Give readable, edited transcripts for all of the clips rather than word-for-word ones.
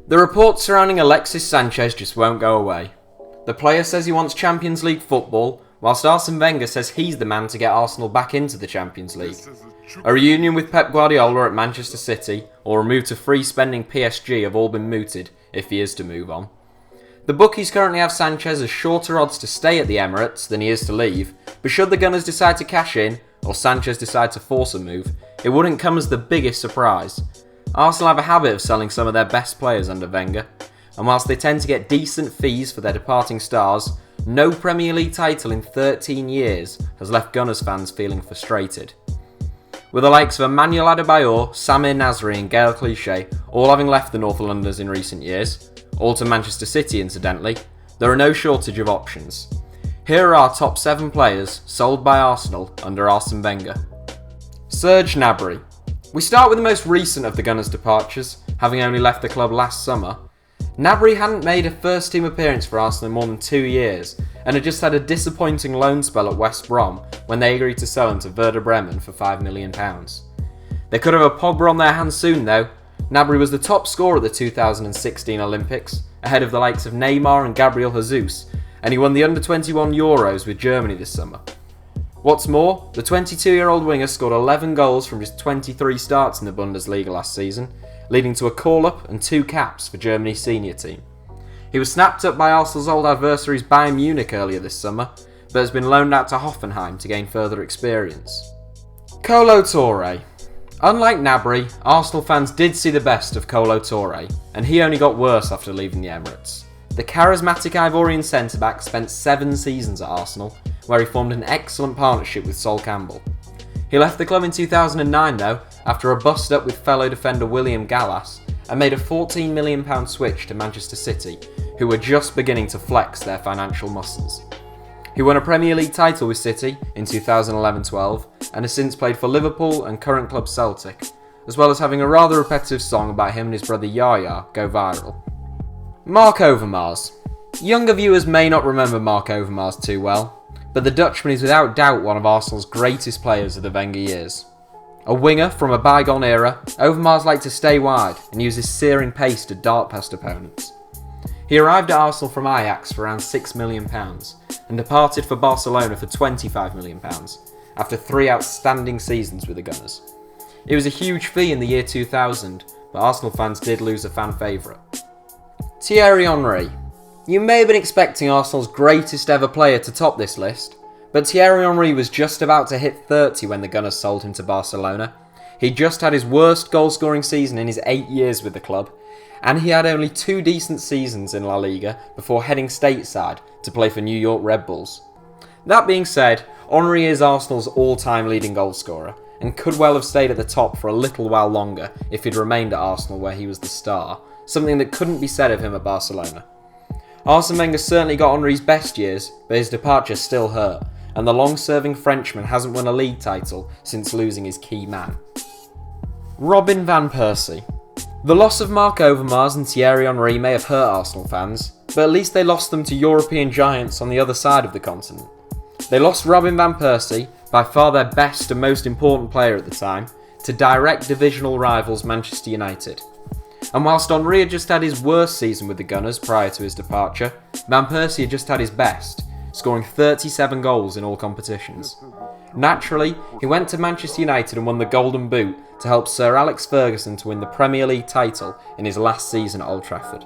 The reports surrounding Alexis Sanchez just won't go away. The player says he wants Champions League football, whilst Arsene Wenger says he's the man to get Arsenal back into the Champions League. A reunion with Pep Guardiola at Manchester City, or a move to free spending PSG have all been mooted, if he is to move on. The bookies currently have Sanchez as shorter odds to stay at the Emirates than he is to leave, but should the Gunners decide to cash in, or Sanchez decide to force a move, it wouldn't come as the biggest surprise. Arsenal have a habit of selling some of their best players under Wenger, and whilst they tend to get decent fees for their departing stars, no Premier League title in 13 years has left Gunners fans feeling frustrated. With the likes of Emmanuel Adebayor, Samir Nasri and Gael Clichy all having left the North Londoners in recent years, all to Manchester City incidentally, there are no shortage of options. Here are our top 7 players sold by Arsenal under Arsene Wenger. Serge Gnabry. We start with the most recent of the Gunners' departures, having only left the club last summer. Gnabry hadn't made a first-team appearance for Arsenal in more than 2 years, and had just had a disappointing loan spell at West Brom when they agreed to sell him to Werder Bremen for £5 million. They could have a Pogba on their hands soon though. Gnabry was the top scorer at the 2016 Olympics, ahead of the likes of Neymar and Gabriel Jesus, and he won the Under-21 Euros with Germany this summer. What's more, the 22-year-old winger scored 11 goals from just 23 starts in the Bundesliga last season, leading to a call-up and 2 caps for Germany's senior team. He was snapped up by Arsenal's old adversaries Bayern Munich earlier this summer, but has been loaned out to Hoffenheim to gain further experience. Kolo Toure. Unlike Gnabry, Arsenal fans did see the best of Kolo Toure, and he only got worse after leaving the Emirates. The charismatic Ivorian centre-back spent 7 seasons at Arsenal, where he formed an excellent partnership with Sol Campbell. He left the club in 2009 though, after a bust-up with fellow defender William Gallas, and made a £14 million switch to Manchester City, who were just beginning to flex their financial muscles. He won a Premier League title with City in 2011-12, and has since played for Liverpool and current club Celtic, as well as having a rather repetitive song about him and his brother Yaya go viral. Marc Overmars. Younger viewers may not remember Marc Overmars too well, but the Dutchman is without doubt one of Arsenal's greatest players of the Wenger years. A winger from a bygone era, Overmars liked to stay wide and use his searing pace to dart past opponents. He arrived at Arsenal from Ajax for around £6 million and departed for Barcelona for £25 million after 3 outstanding seasons with the Gunners. It was a huge fee in the year 2000, but Arsenal fans did lose a fan favourite. Thierry Henry. You may have been expecting Arsenal's greatest ever player to top this list, but Thierry Henry was just about to hit 30 when the Gunners sold him to Barcelona. He'd just had his worst goal-scoring season in his 8 years with the club, and he had only 2 decent seasons in La Liga before heading stateside to play for New York Red Bulls. That being said, Henry is Arsenal's all-time leading goalscorer, and could well have stayed at the top for a little while longer if he'd remained at Arsenal where he was the star, something that couldn't be said of him at Barcelona. Arsene Wenger certainly got Henry's best years, but his departure still hurt, and the long-serving Frenchman hasn't won a league title since losing his key man. Robin van Persie. The loss of Marc Overmars and Thierry Henry may have hurt Arsenal fans, but at least they lost them to European giants on the other side of the continent. They lost Robin van Persie, by far their best and most important player at the time, to direct divisional rivals Manchester United. And whilst Henry had just had his worst season with the Gunners prior to his departure, Van Persie had just had his best, scoring 37 goals in all competitions. Naturally, he went to Manchester United and won the Golden Boot to help Sir Alex Ferguson to win the Premier League title in his last season at Old Trafford.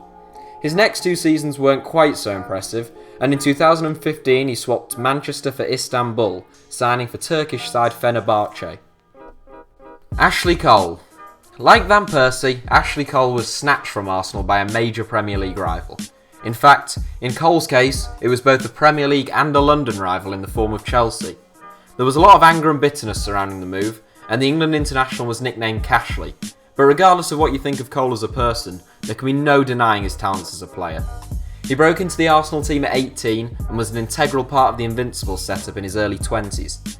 His next 2 seasons weren't quite so impressive, and in 2015 he swapped Manchester for Istanbul, signing for Turkish side Fenerbahce. Ashley Cole. Like Van Persie, Ashley Cole was snatched from Arsenal by a major Premier League rival. In fact, in Cole's case, it was both the Premier League and a London rival in the form of Chelsea. There was a lot of anger and bitterness surrounding the move, and the England international was nicknamed Cashley. But regardless of what you think of Cole as a person, there can be no denying his talents as a player. He broke into the Arsenal team at 18 and was an integral part of the Invincibles setup in his early 20s.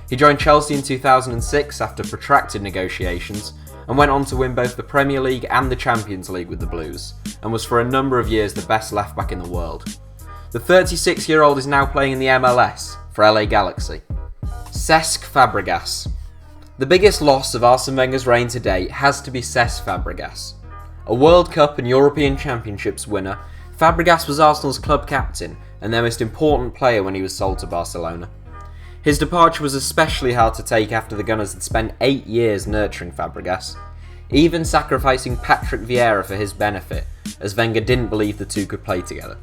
He joined Chelsea in 2006 after protracted negotiations, and went on to win both the Premier League and the Champions League with the Blues, and was for a number of years the best left-back in the world. The 36-year-old is now playing in the MLS for LA Galaxy. Cesc Fabregas. The biggest loss of Arsene Wenger's reign to date has to be Cesc Fabregas. A World Cup and European Championships winner, Fabregas was Arsenal's club captain and their most important player when he was sold to Barcelona. His departure was especially hard to take after the Gunners had spent 8 years nurturing Fabregas, even sacrificing Patrick Vieira for his benefit, as Wenger didn't believe the two could play together.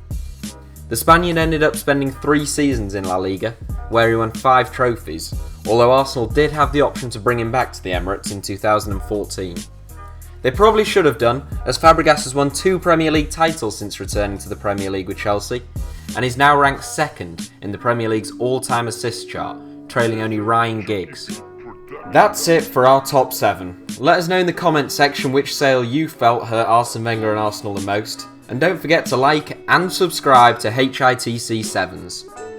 The Spaniard ended up spending 3 seasons in La Liga, where he won 5 trophies, although Arsenal did have the option to bring him back to the Emirates in 2014. They probably should have done, as Fabregas has won 2 Premier League titles since returning to the Premier League with Chelsea, and is now ranked 2nd in the Premier League's all-time assist chart, trailing only Ryan Giggs. That's it for our top 7. Let us know in the comments section which sale you felt hurt Arsene Wenger and Arsenal the most, and don't forget to like and subscribe to HITC Sevens.